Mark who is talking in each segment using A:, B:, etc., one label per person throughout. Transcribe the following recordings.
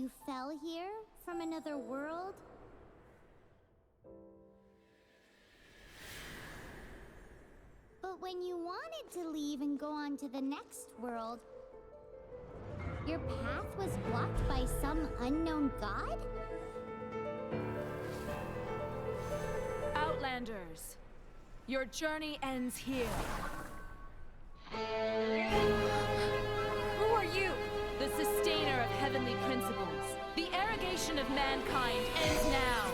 A: You fell here from another world? But when you wanted to leave and go on to the next world, your path was blocked by some unknown god?
B: Outlanders, your journey ends here. Who are you? The sustainer of heavenly principles. The arrogation of mankind ends now.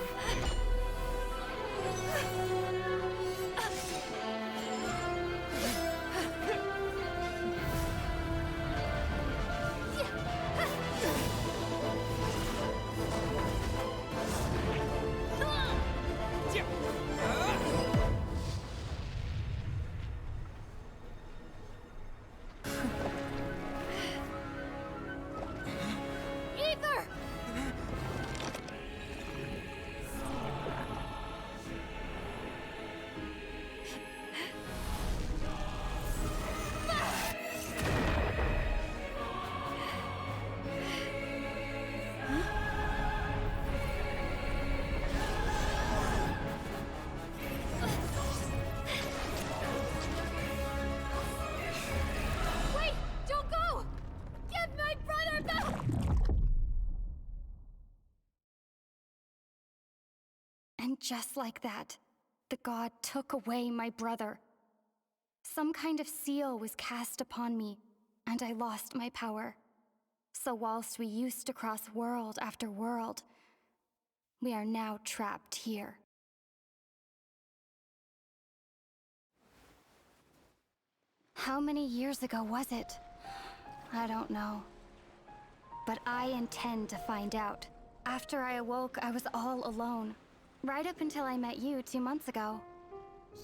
C: And just like that, the god took away my brother. Some kind of seal was cast upon me, and I lost my power. So whilst we used to cross world after world, we are now trapped here. How many years ago was it? I don't know. But I intend to find out. After I awoke, I was all alone. Right up until I met you 2 months ago.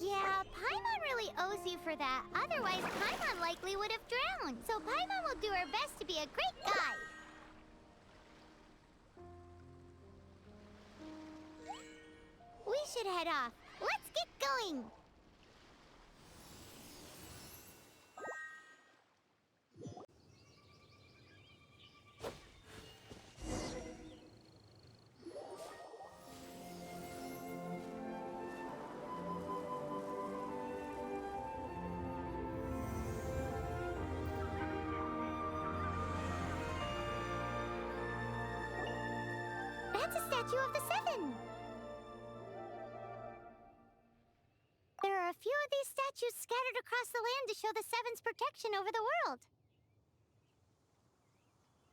A: Yeah, Paimon really owes you for that. Otherwise, Paimon likely would have drowned. So Paimon will do her best to be a great guide. We should head off. Let's get going. That's a statue of the Seven! There are a few of these statues scattered across the land to show the Seven's protection over the world.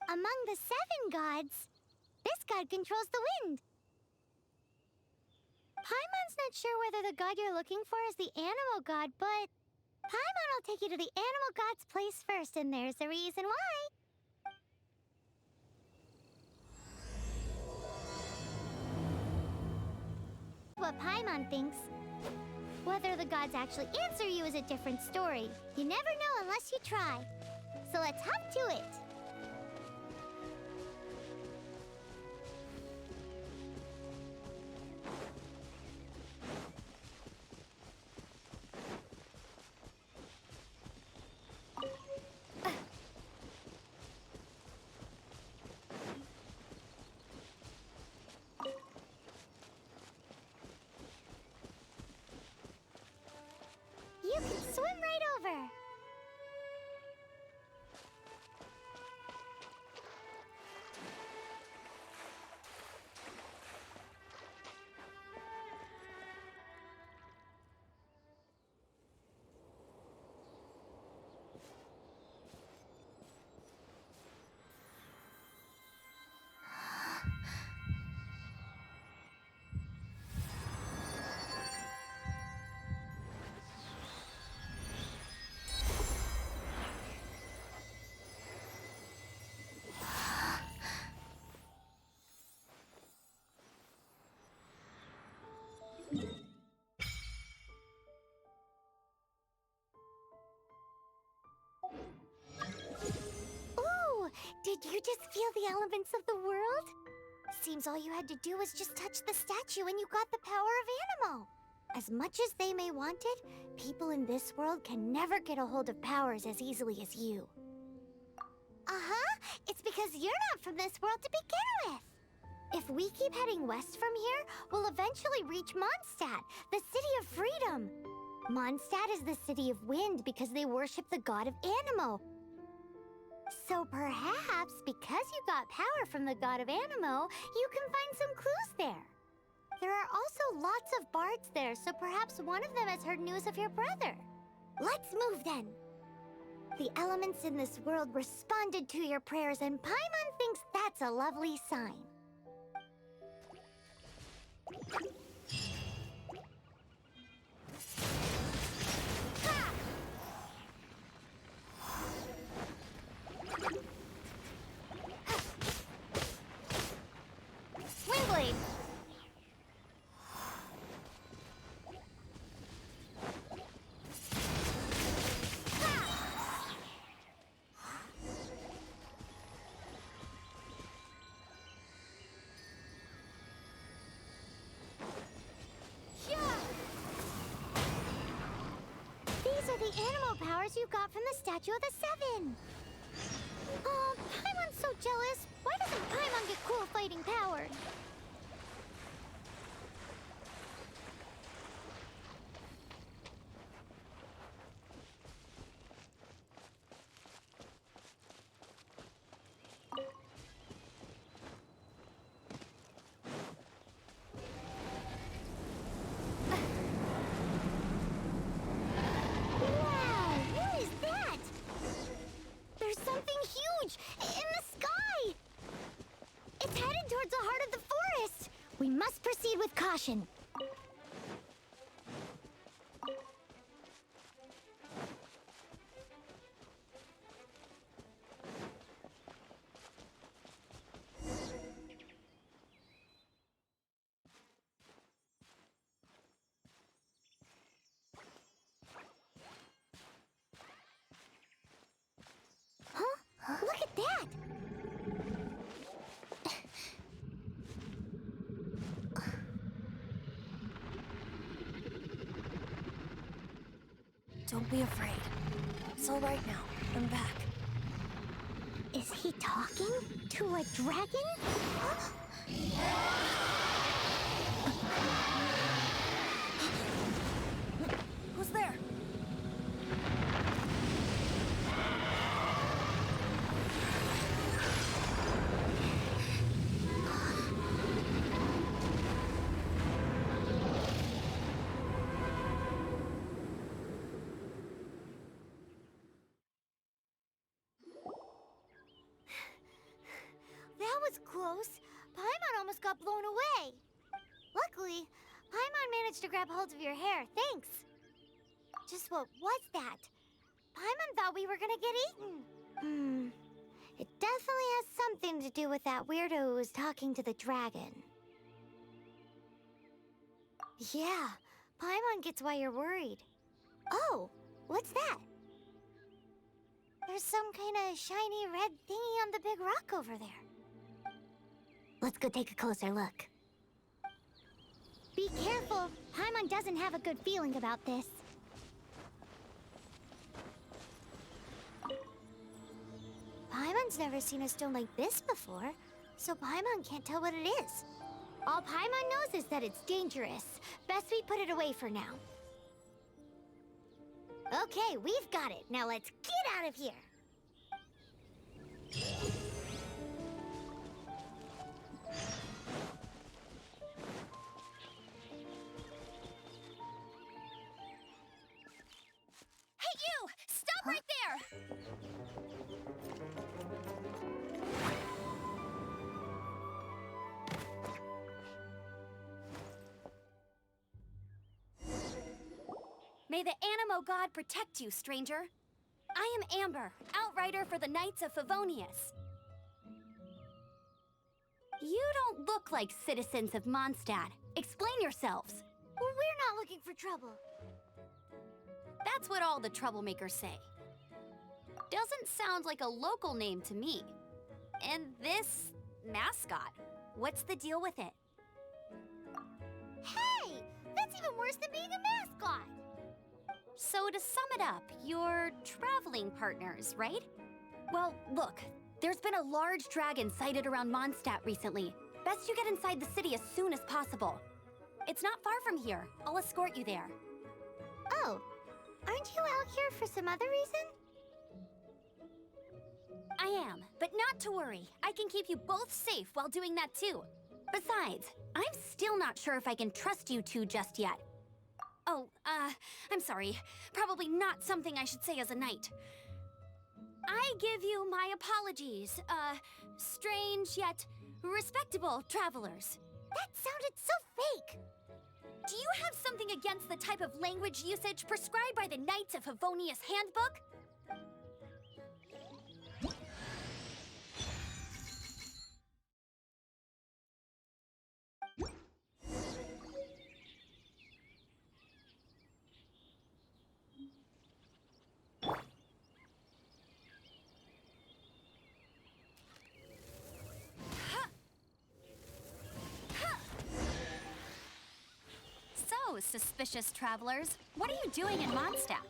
A: Among the Seven gods, this god controls the wind. Paimon's not sure whether the god you're looking for is the animal god, but Paimon will take you to the animal god's place first, and there's the reason why. What Paimon thinks. Whether the gods actually answer you is a different story. You never know unless you try. So let's hop to it. You can swim right over. Ooh, did you just feel the elements of the world? Seems all you had to do was just touch the statue and you got the power of animal. As much as they may want it, people in this world can never get a hold of powers as easily as you. Uh-huh. It's because you're not from this world to begin with. If we keep heading west from here, we'll eventually reach Mondstadt, the city of freedom. Mondstadt is the city of wind because they worship the god of Anemo. So perhaps, because you got power from the god of Anemo, you can find some clues there. There are also lots of bards there, so perhaps one of them has heard news of your brother. Let's move then. The elements in this world responded to your prayers, and Paimon thinks that's a lovely sign. Ha! Windblade! These are the animal powers you got from the Statue of the Seven. Oh, Paimon's so jealous. Why doesn't Paimon get cool fighting power? Wow, what is that? There's something huge in the sky. It's headed towards the heart of the forest. We must proceed with caution. Huh? Look at that!
D: Don't be afraid. It's all right now. I'm back.
A: Is he talking to a dragon?
D: Who's there?
A: That was close. Paimon almost got blown away. Luckily, Paimon managed to grab hold of your hair. Thanks. Just what was that? Paimon thought we were gonna get eaten. It definitely has something to do with that weirdo who was talking to the dragon. Yeah, Paimon gets why you're worried. Oh, what's that? There's some kind of shiny red thingy on the big rock over there. Let's go take a closer look. Be careful. Paimon doesn't have a good feeling about this. Paimon's never seen a stone like this before, so Paimon can't tell what it is. All Paimon knows is that it's dangerous. Best we put it away for now. Okay, we've got it. Now let's get out of here.
B: Hey, you! Stop right there!
D: May the Anemo god protect you, stranger. I am Amber, outrider for the Knights of Favonius. You don't look like citizens of Mondstadt. Explain yourselves.
A: Well, we're not looking for trouble.
D: That's what all the troublemakers say. Doesn't sound like a local name to me. And this mascot, what's the deal with it?
A: Hey! That's even worse than being a mascot!
D: So to sum it up, you're traveling partners, right? Well, look, There's been a large dragon sighted around Mondstadt recently. Best you get inside the city as soon as possible. It's not far from here. I'll escort you there.
A: Oh, aren't you out here for some other reason?
D: I am, but not to worry. I can keep you both safe while doing that too. Besides, I'm still not sure if I can trust you two just yet. Oh, I'm sorry. Probably not something I should say as a knight. I give you my apologies, strange yet respectable travelers.
A: That sounded so fake.
D: Do you have something against the type of language usage prescribed by the Knights of Favonius Handbook? So, suspicious travelers, what are you doing in Mondstadt?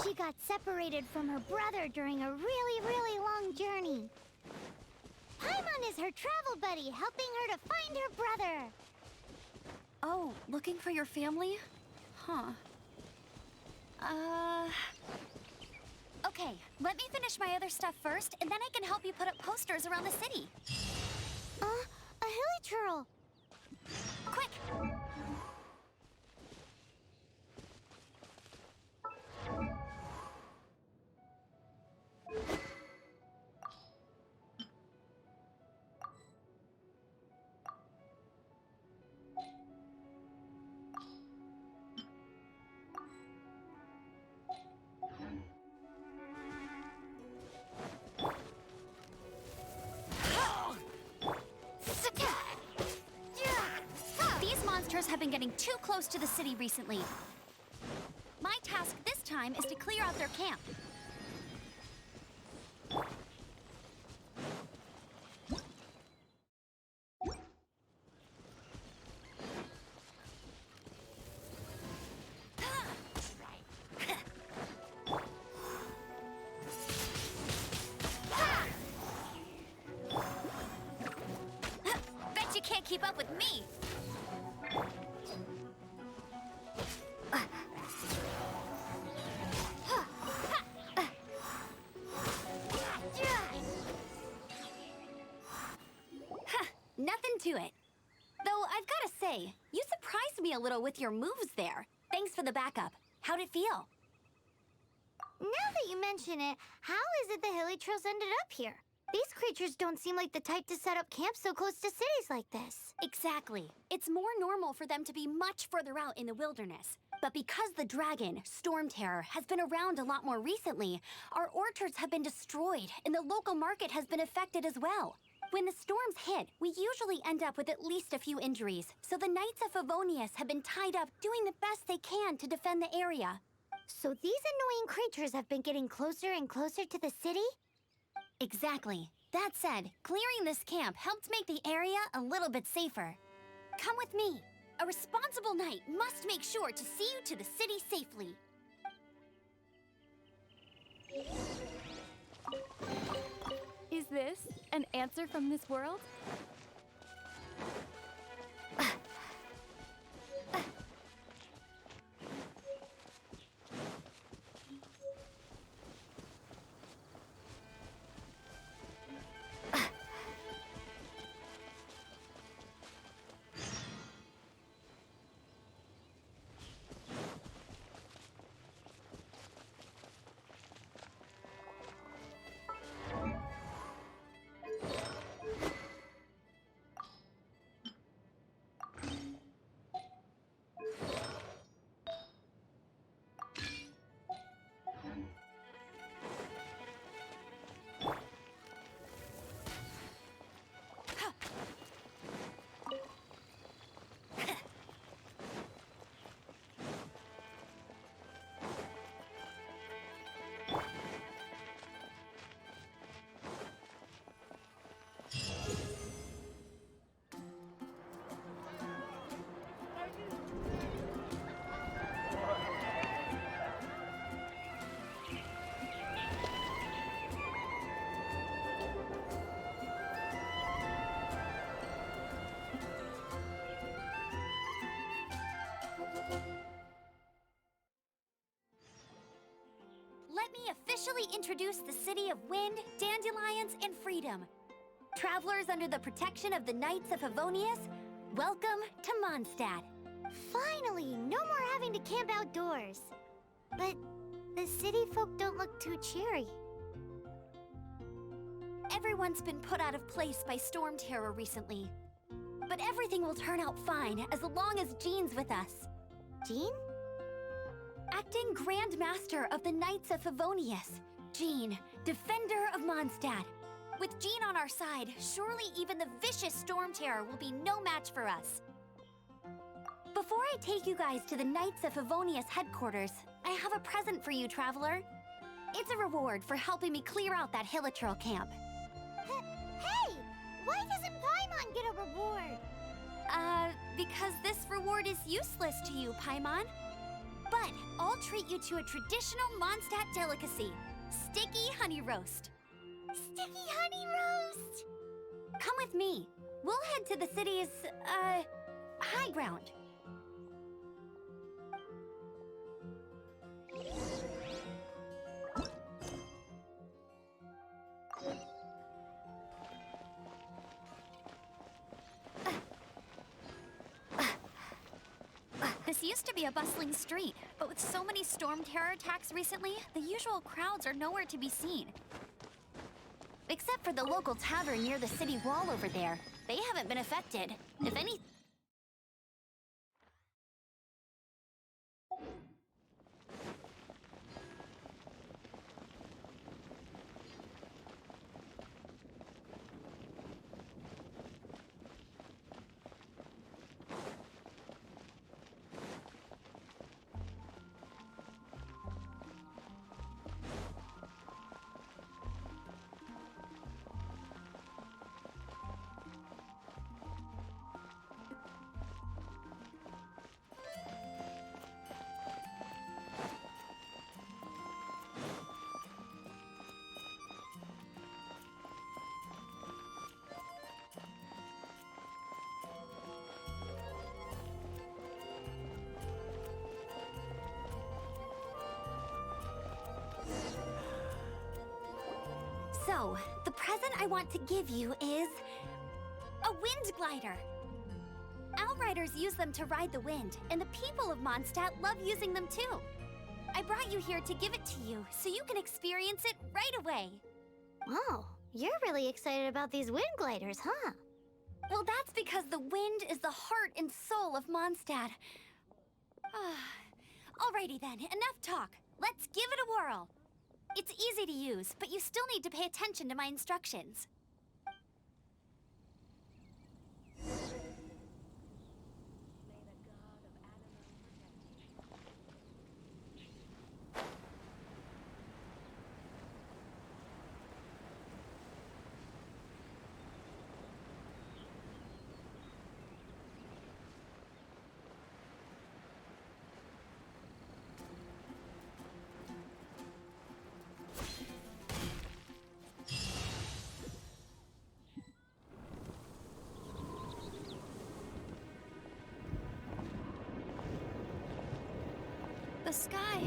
A: She got separated from her brother during a really long journey. Paimon is her travel buddy, helping her to find her brother.
D: Oh, looking for your family? Huh. Okay, let me finish my other stuff first, and then I can help you put up posters around the city.
A: A hilichurl.
D: Quick! These monsters have been getting too close to the city recently. My task this time is to clear out their camp. Bet you can't keep up with me! Nothing to it. Though I've gotta say, you surprised me a little with your moves there. Thanks for the backup. How'd it feel?
A: Now that you mention it, how is it the hilichurls ended up here? These creatures don't seem like the type to set up camp so close to cities like this.
D: Exactly. It's more normal for them to be much further out in the wilderness. But because the dragon, Storm Terror, has been around a lot more recently, our orchards have been destroyed and the local market has been affected as well. When the storms hit, we usually end up with at least a few injuries, so the Knights of Favonius have been tied up doing the best they can to defend the area.
A: So these annoying creatures have been getting closer and closer to the city?
D: Exactly. That said, clearing this camp helped make the area a little bit safer. Come with me. A responsible knight must make sure to see you to the city safely.
B: Is this an answer from this world?
D: officially introduce the city of wind, dandelions, and freedom. Travelers under the protection of the Knights of Favonius, welcome to Mondstadt.
A: Finally, no more having to camp outdoors. But the city folk don't look too cheery.
D: Everyone's been put out of place by storm terror recently. But everything will turn out fine as long as Jean's with us.
A: Jean?
D: Acting Grand Master of the Knights of Favonius, Jean, Defender of Mondstadt. With Jean on our side, surely even the vicious storm terror will be no match for us. Before I take you guys to the Knights of Favonius headquarters, I have a present for you, Traveler. It's a reward for helping me clear out that Hilitril camp.
A: Hey! Why doesn't Paimon get a reward?
D: Because this reward is useless to you, Paimon. But I'll treat you to a traditional Mondstadt delicacy, sticky honey roast.
A: Sticky honey roast!
D: Come with me. We'll head to the city's, high ground. This used to be a bustling street, but with so many storm terror attacks recently, the usual crowds are nowhere to be seen. Except for the local tavern near the city wall over there. They haven't been affected. If any... So, the present I want to give you is... a wind glider. Outriders use them to ride the wind, and the people of Mondstadt love using them too. I brought you here to give it to you, so you can experience it right away.
A: Oh, you're really excited about these wind gliders, huh?
D: Well, that's because the wind is the heart and soul of Mondstadt. Alrighty then, enough talk. Let's give it a whirl. It's easy to use, but you still need to pay attention to my instructions. The sky.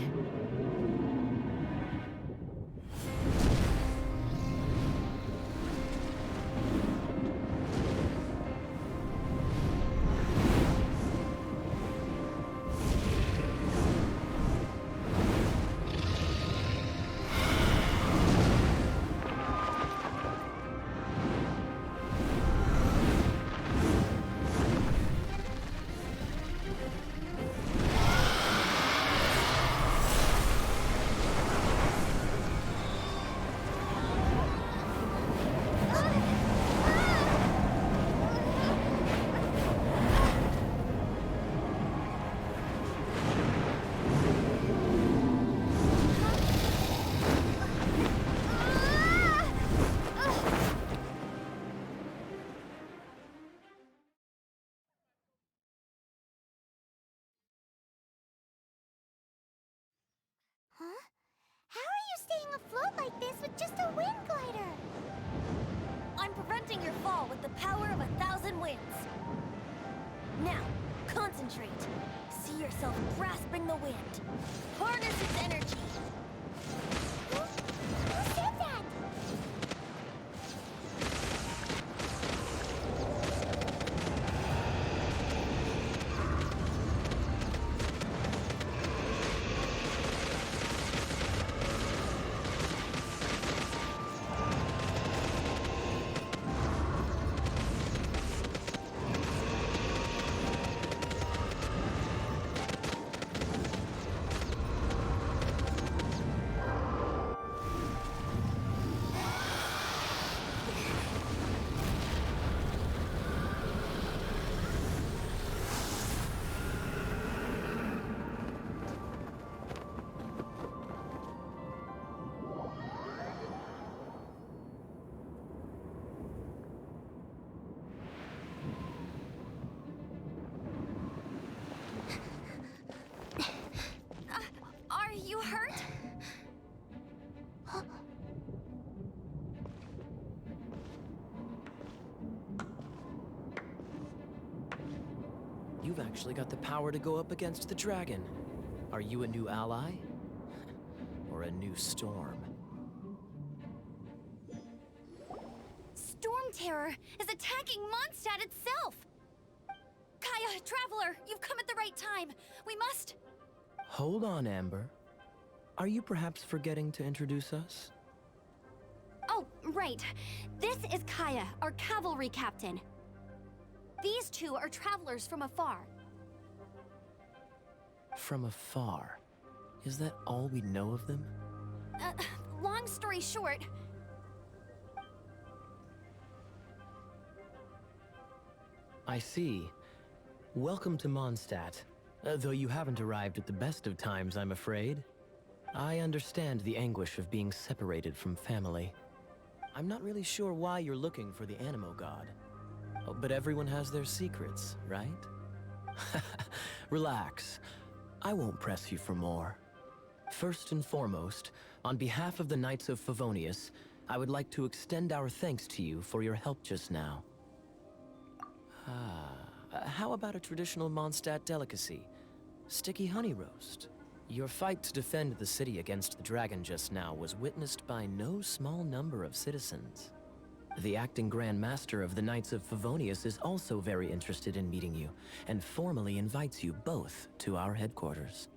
A: Huh? How are you staying afloat like this with just a wind glider?
D: I'm preventing your fall with the power of 1,000 winds. Now, concentrate. See yourself grasping the wind. Harness its energy.
E: you've actually got the power to go up against the dragon. Are you a new ally? Or a new storm?
D: Storm Terror is attacking Mondstadt itself! Kaya, Traveler, you've come at the right time. We must...
E: Hold on, Amber. Are you perhaps forgetting to introduce us?
D: Oh, right. This is Kaya, our cavalry captain. These two are travelers from afar.
E: From afar? Is that all we know of them?
D: Long story short...
E: I see. Welcome to Mondstadt. Though you haven't arrived at the best of times, I'm afraid. I understand the anguish of being separated from family. I'm not really sure why you're looking for the Animo God. Oh, but everyone has their secrets, right? Relax. I won't press you for more. First and foremost, on behalf of the Knights of Favonius, I would like to extend our thanks to you for your help just now. How about a traditional Mondstadt delicacy? Sticky honey roast. Your fight to defend the city against the dragon just now was witnessed by no small number of citizens. The acting Grand Master of the Knights of Favonius is also very interested in meeting you, and formally invites you both to our headquarters.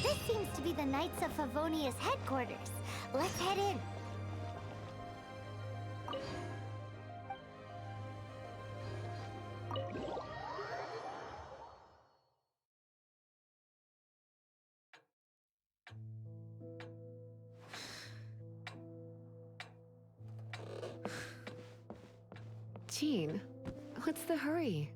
A: This seems to be the Knights of Favonius headquarters. Let's head in.
F: Jean, what's the hurry?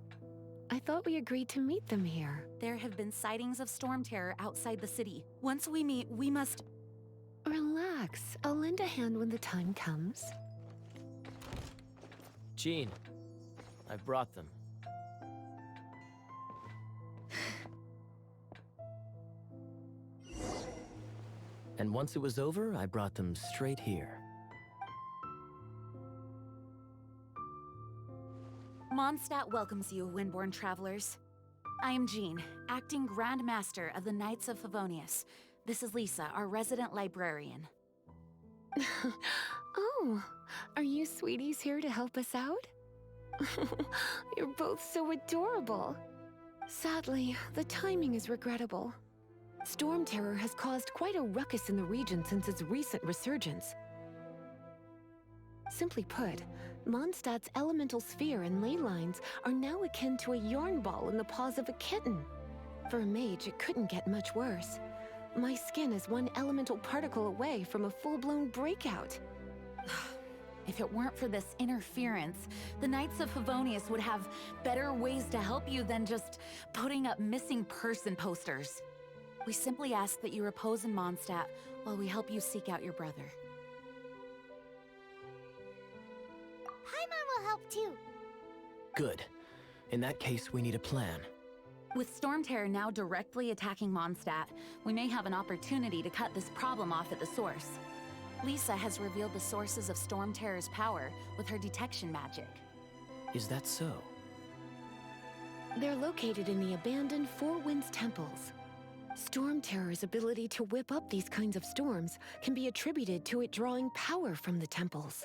F: I thought we agreed to meet them here.
B: There have been sightings of storm terror outside the city. Once we meet, we must...
F: Relax. I'll lend a hand when the time comes.
E: Jean, I've brought them. And once it was over, I brought them straight here.
B: Mondstadt welcomes you, Windborn travelers. I am Jean, acting Grand Master of the Knights of Favonius. This is Lisa, our resident librarian.
F: Oh, are you sweeties here to help us out? You're both so adorable. Sadly, the timing is regrettable. Storm Terror has caused quite a ruckus in the region since its recent resurgence. Simply put, Mondstadt's elemental sphere and ley lines are now akin to a yarn ball in the paws of a kitten. For a mage, it couldn't get much worse. My skin is one elemental particle away from a full-blown breakout.
B: If it weren't for this interference, the Knights of Favonius would have better ways to help you than just putting up missing person posters. We simply ask that you repose in Mondstadt while we help you seek out your brother.
A: Paimon will help too.
E: Good. In that case, we need a plan.
B: With Storm Terror now directly attacking Mondstadt, we may have an opportunity to cut this problem off at the source. Lisa has revealed the sources of Storm Terror's power with her detection magic.
E: Is that so?
F: They're located in the abandoned Four Winds temples. Storm Terror's ability to whip up these kinds of storms can be attributed to it drawing power from the temples.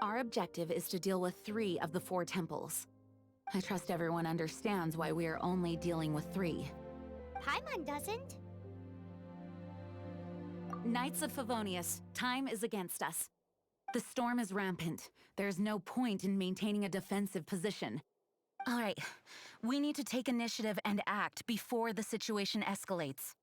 B: Our objective is to deal with 3 of the 4 temples. I trust everyone understands why we are only dealing with 3.
A: Paimon doesn't.
B: Knights of Favonius, time is against us. The storm is rampant. There's no point in maintaining a defensive position. All right, we need to take initiative and act before the situation escalates.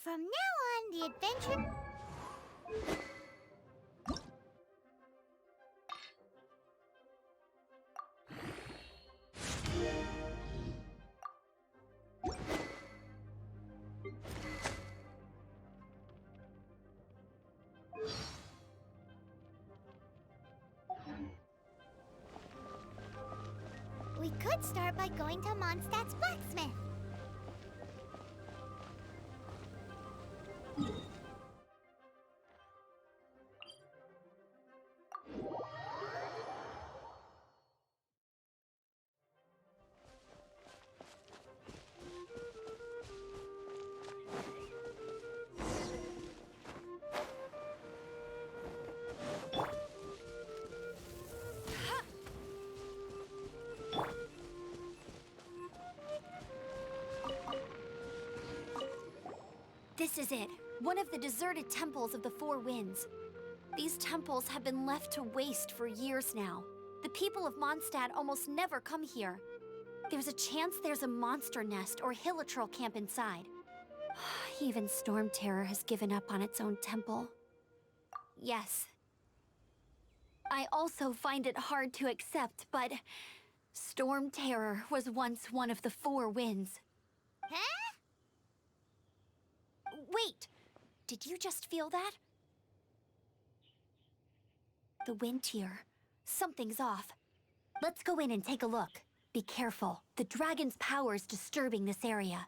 A: From now on, the adventure... We could start by going to Mondstadt's blacksmith.
D: This is it. One of the deserted temples of the Four Winds. These temples have been left to waste for years now. The people of Mondstadt almost never come here. There's a chance there's a monster nest or hilitrol camp inside. Even Storm Terror has given up on its own temple. Yes. I also find it hard to accept, but Storm Terror was once one of the Four Winds.
A: Huh?
D: Wait! Did you just feel that? The wind here. Something's off. Let's go in and take a look. Be careful. The dragon's power is disturbing this area.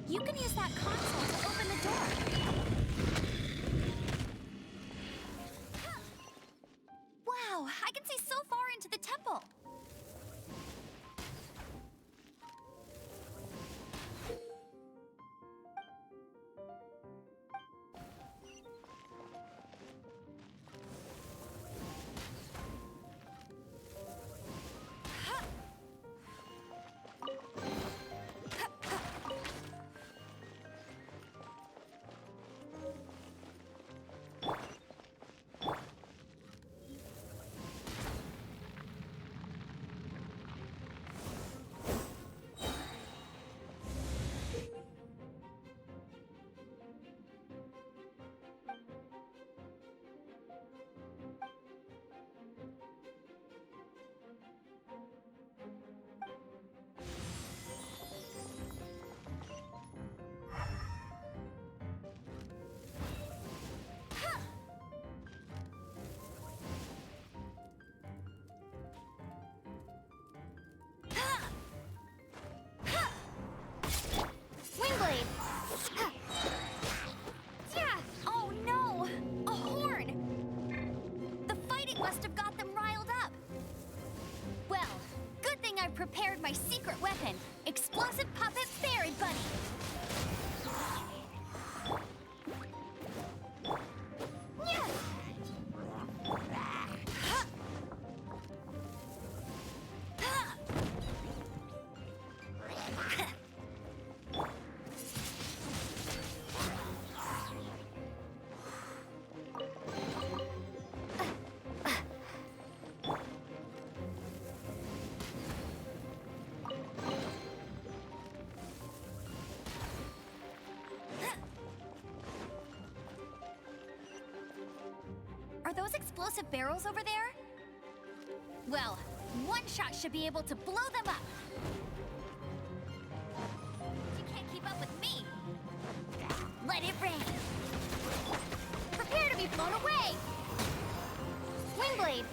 D: You can use that console to open the door. Wow, I can see so far into the temple. Prepared my secret weapon, explosive puppet fairy bunny. Are those explosive barrels over there? Well, one shot should be able to blow them up. You can't keep up with me. Let it rain. Prepare to be blown away. Windblade.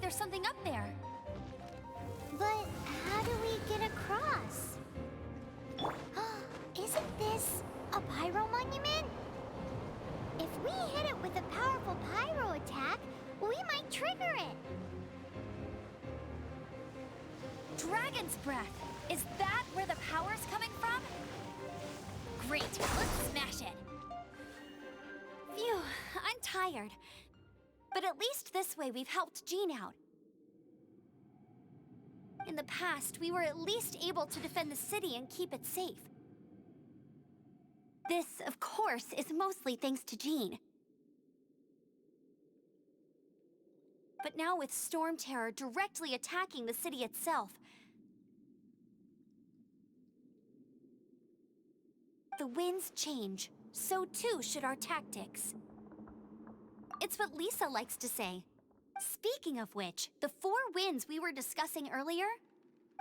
D: there's something up there.
A: But how do we get across? Isn't this a pyro monument? If we hit it with a powerful pyro attack, we might trigger it.
D: Dragon's breath! Is that where the power's coming from? Great, let's smash it. Phew, I'm tired. But at least this way we've helped Jean out. In the past, we were at least able to defend the city and keep it safe. This, of course, is mostly thanks to Jean. But now with Storm Terror directly attacking the city itself, the winds change, so too should our tactics. It's what Lisa likes to say. Speaking of which, the 4 winds we were discussing earlier,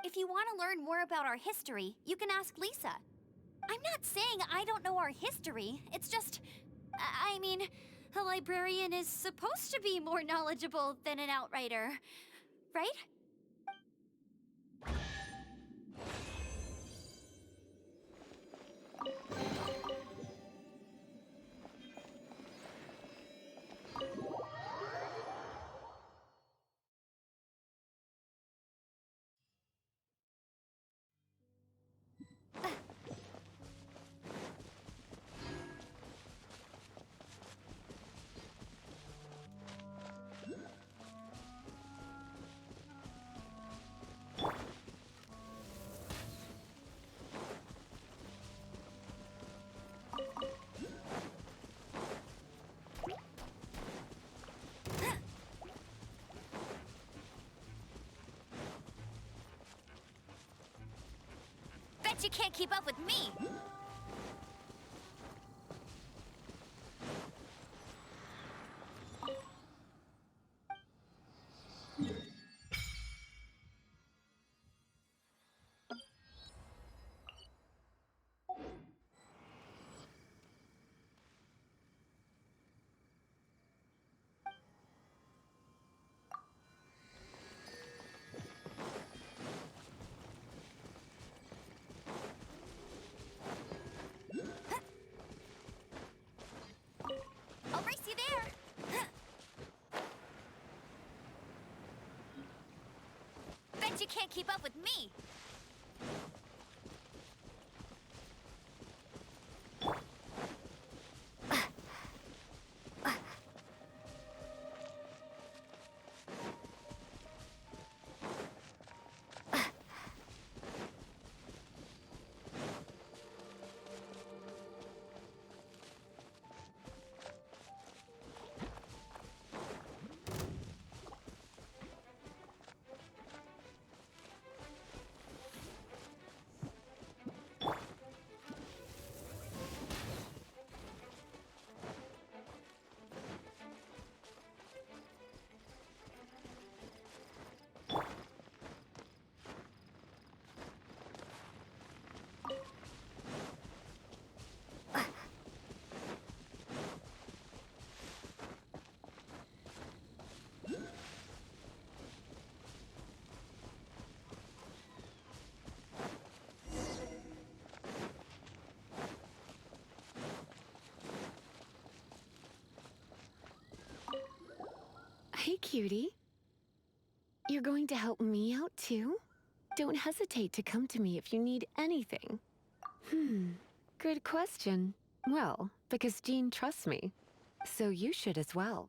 D: if you want to learn more about our history, you can ask Lisa. I'm not saying I don't know our history, it's just, I mean, a librarian is supposed to be more knowledgeable than an outrider, right? Bet you can't keep up with me! I'll race you there! Bet you can't keep up with me!
F: Hey, cutie. You're going to help me out, too? Don't hesitate to come to me if you need anything. Good question. Well, because Jean trusts me. So you should as well.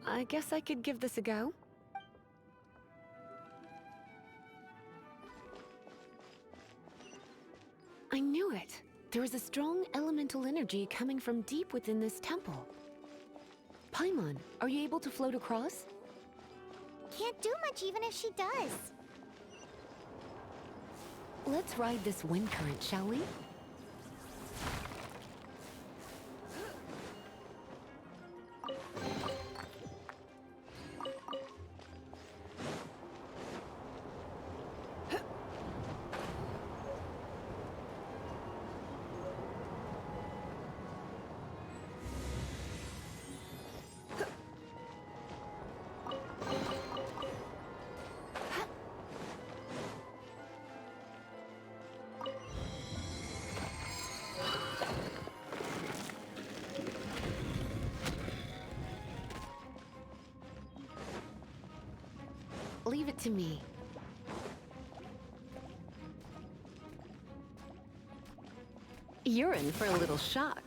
F: I guess I could give this a go. I knew it! There is a strong elemental energy coming from deep within this temple. Paimon, are you able to float across?
A: can't do much even if she does.
F: Let's ride this wind current, shall we? Leave it to me. You're in for a little shock.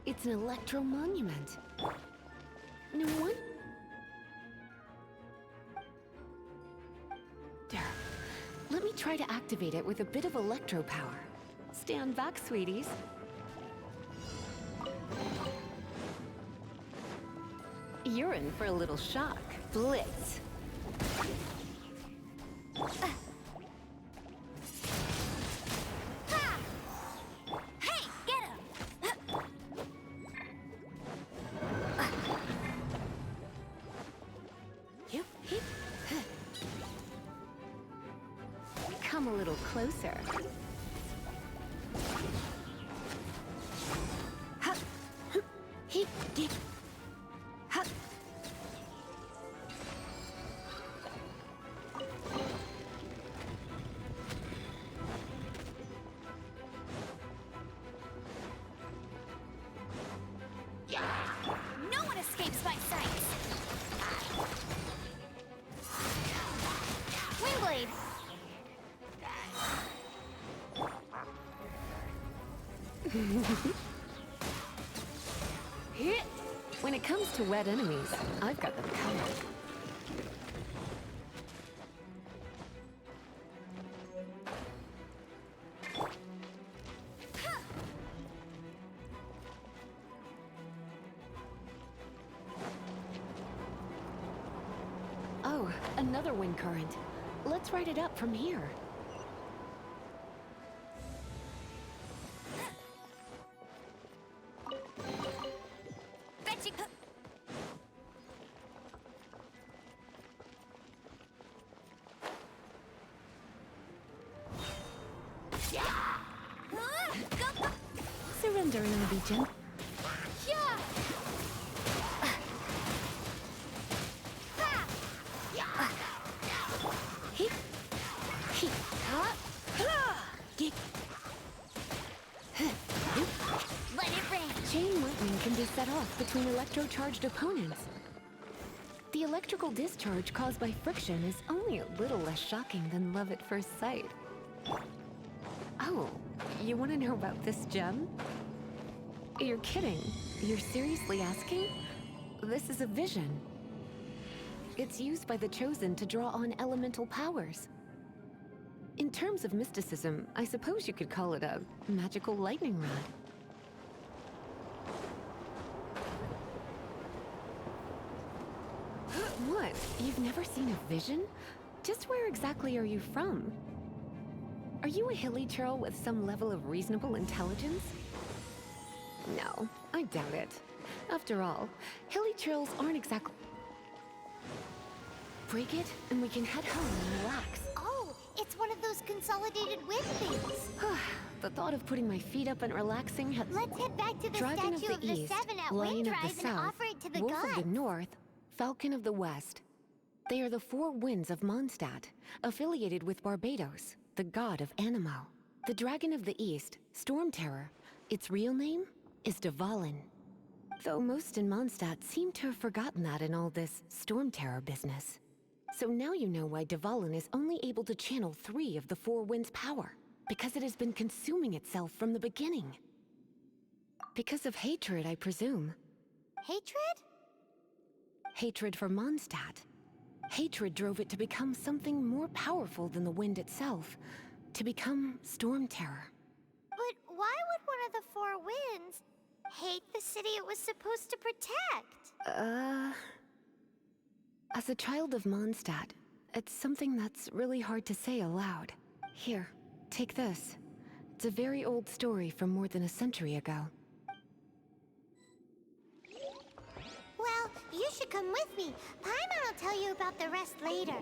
F: It's an electro monument. No one. Let me try to activate it with a bit of electro power. Stand back, sweeties. You're in for a little shock. Blitz.
D: Hey, get him!
F: Come a little closer.
D: No one escapes my sight!
A: Windblade!
F: When it comes to wet enemies, I've got them covered. Oh, another wind current. Let's ride it up from here.
D: Betcha.
F: Surrender and be gentle.
D: Let it rain!
F: Chain lightning can be set off between electro-charged opponents. The electrical discharge caused by friction is only a little less shocking than love at first sight. Oh, you want to know about this gem? You're kidding. You're seriously asking? This is a vision. It's used by the Chosen to draw on elemental powers. In terms of mysticism, I suppose you could call it a magical lightning rod. What? You've never seen a vision? Just where exactly are you from? Are you a hilly churl with some level of reasonable intelligence? No, I doubt it. After all, hilly churls aren't exactly... Break it, and we can head home and relax.
A: Oh, it's one of those consolidated wind things.
F: The thought of putting my feet up and relaxing has...
A: Let's head back to the
F: Dragon
A: statue
F: of the East,
A: Seven at
F: Lion
A: Wind
F: of the
A: Drive and
F: South,
A: offer it to the
F: Wolf
A: gods.
F: of the North, Falcon of the West. They are the four winds of Mondstadt, affiliated with Barbados, the god of Animo. The Dragon of the East, Storm Terror, its real name is Dvalin. Though most in Mondstadt seem to have forgotten that in all this Storm Terror business. So now you know why Dvalin is only able to channel 3 of the four winds' power. Because it has been consuming itself from the beginning. Because of hatred, I presume.
A: Hatred?
F: hatred for Mondstadt. Hatred drove it to become something more powerful than the wind itself, to become Storm Terror.
A: But why would one of the four winds hate the city it was supposed to protect?
F: As a child of Mondstadt, it's something that's really hard to say aloud. Here, take this. It's a very old story from more than a century ago.
A: Well, you should come with me. Paimon will tell you about the rest later.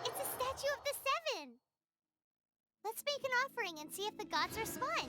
A: It's a statue of the Seven! Let's make an offering and see if the gods respond.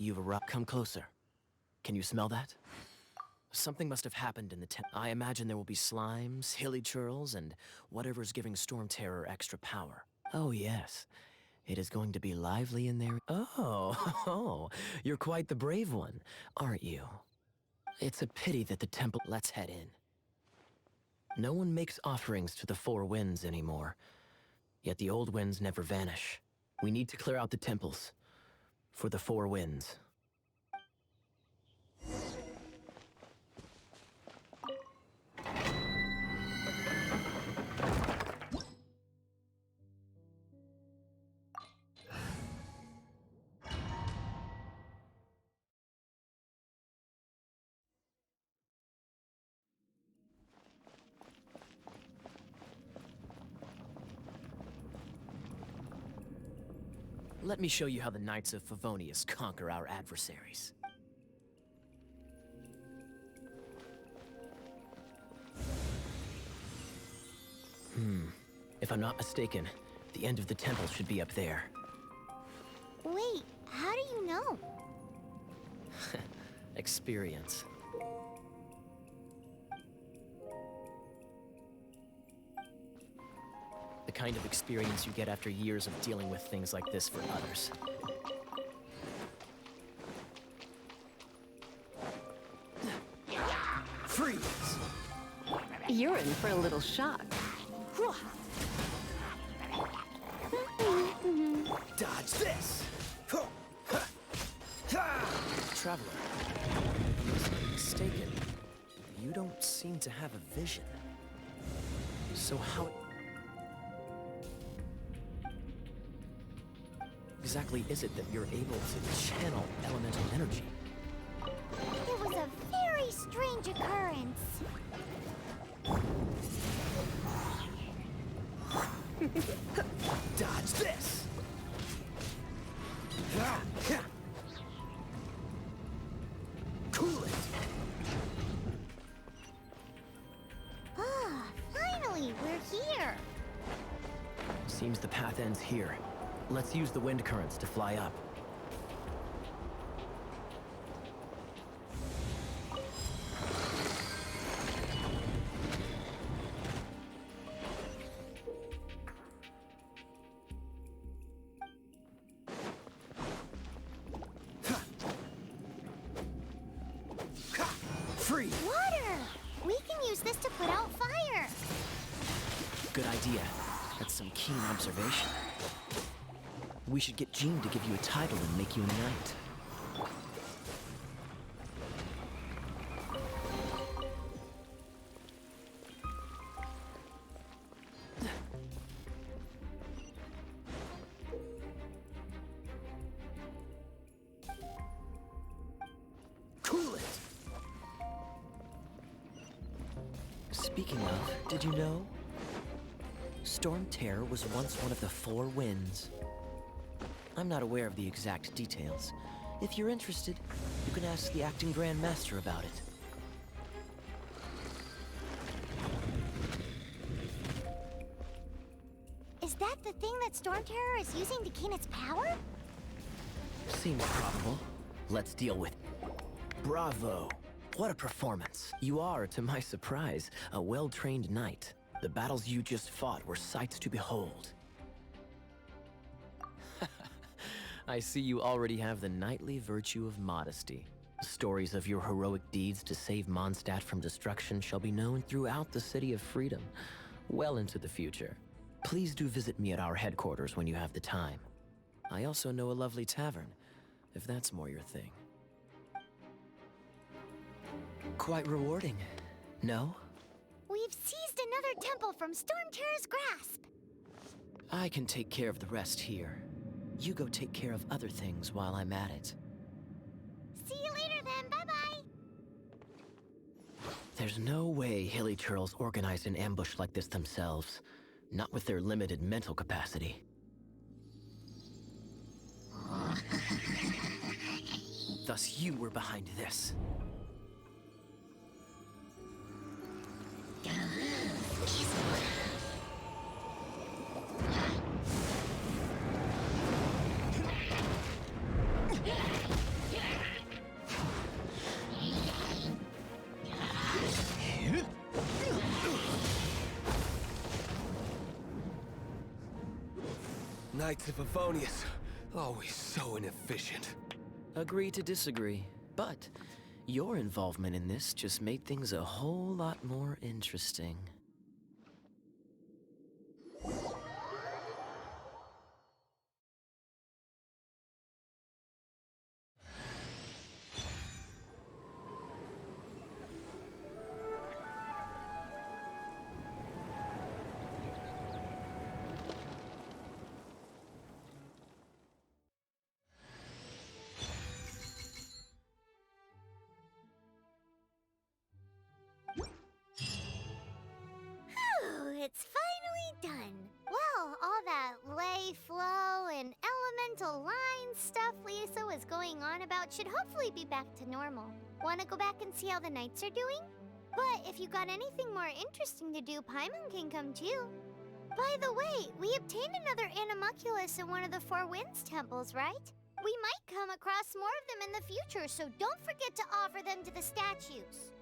E: You've arrived. Come closer. Can you smell that? Something must have happened in the tent. I imagine there will be slimes, hilly churls, and whatever's giving Storm Terror extra power. Oh yes, it is going to be lively in there. Oh, you're quite the brave one, aren't you? It's a pity that the temple... Let's head in. No one makes offerings to the four winds anymore, yet the old winds never vanish. We need to clear out the temples. For the four winds. Let me show you how the Knights of Favonius conquer our adversaries. If I'm not mistaken, the end of the temple should be up there.
A: Wait, how do you know?
E: Experience. The kind of experience you get after years of dealing with things like this for others. Freeze!
F: You're in for a little shock.
E: Dodge this! Traveler, unless I'm mistaken, you don't seem to have a vision. So how exactly is it that you're able to channel elemental energy?
A: It was a very strange occurrence.
E: Dodge this! Cool it!
A: Ah, finally, we're here.
E: Seems the path ends here. Let's use the wind currents to fly up. free!
A: Water! We can use this to put out fire.
E: Good idea. That's some keen observation. We should get Jean to give you a title and make you a knight. Cool it! Speaking of, did you know? Storm Terror was once one of the Four Winds. I'm not aware of the exact details. If you're interested, you can ask the acting Grand Master about it.
A: Is that the thing that Storm Terror is using to gain its power?
E: Seems probable. Let's deal with it. Bravo! What a performance. You are, to my surprise, a well-trained knight. The battles you just fought were sights to behold. I see you already have the knightly virtue of modesty. Stories of your heroic deeds to save Mondstadt from destruction shall be known throughout the City of Freedom, well into the future. Please do visit me at our headquarters when you have the time. I also know a lovely tavern, if that's more your thing. Quite rewarding, no?
A: We've seized another temple from Storm Terror's grasp.
E: I can take care of the rest here. You go take care of other things while I'm at it.
A: See you later then, bye-bye.
E: There's no way Hilly Turtles organized an ambush like this themselves. Not with their limited mental capacity. Thus you were behind this.
G: Knights of Favonius, always so inefficient.
E: Agree to disagree, but your involvement in this just made things a whole lot more interesting.
A: It's finally done. Well, all that lay, flow, and elemental line stuff Lisa was going on about should hopefully be back to normal. Want to go back and see how the knights are doing? But if you got anything more interesting to do, Paimon can come too. By the way, we obtained another Animalculus in one of the Four Winds temples, right? We might come across more of them in the future, so don't forget to offer them to the statues.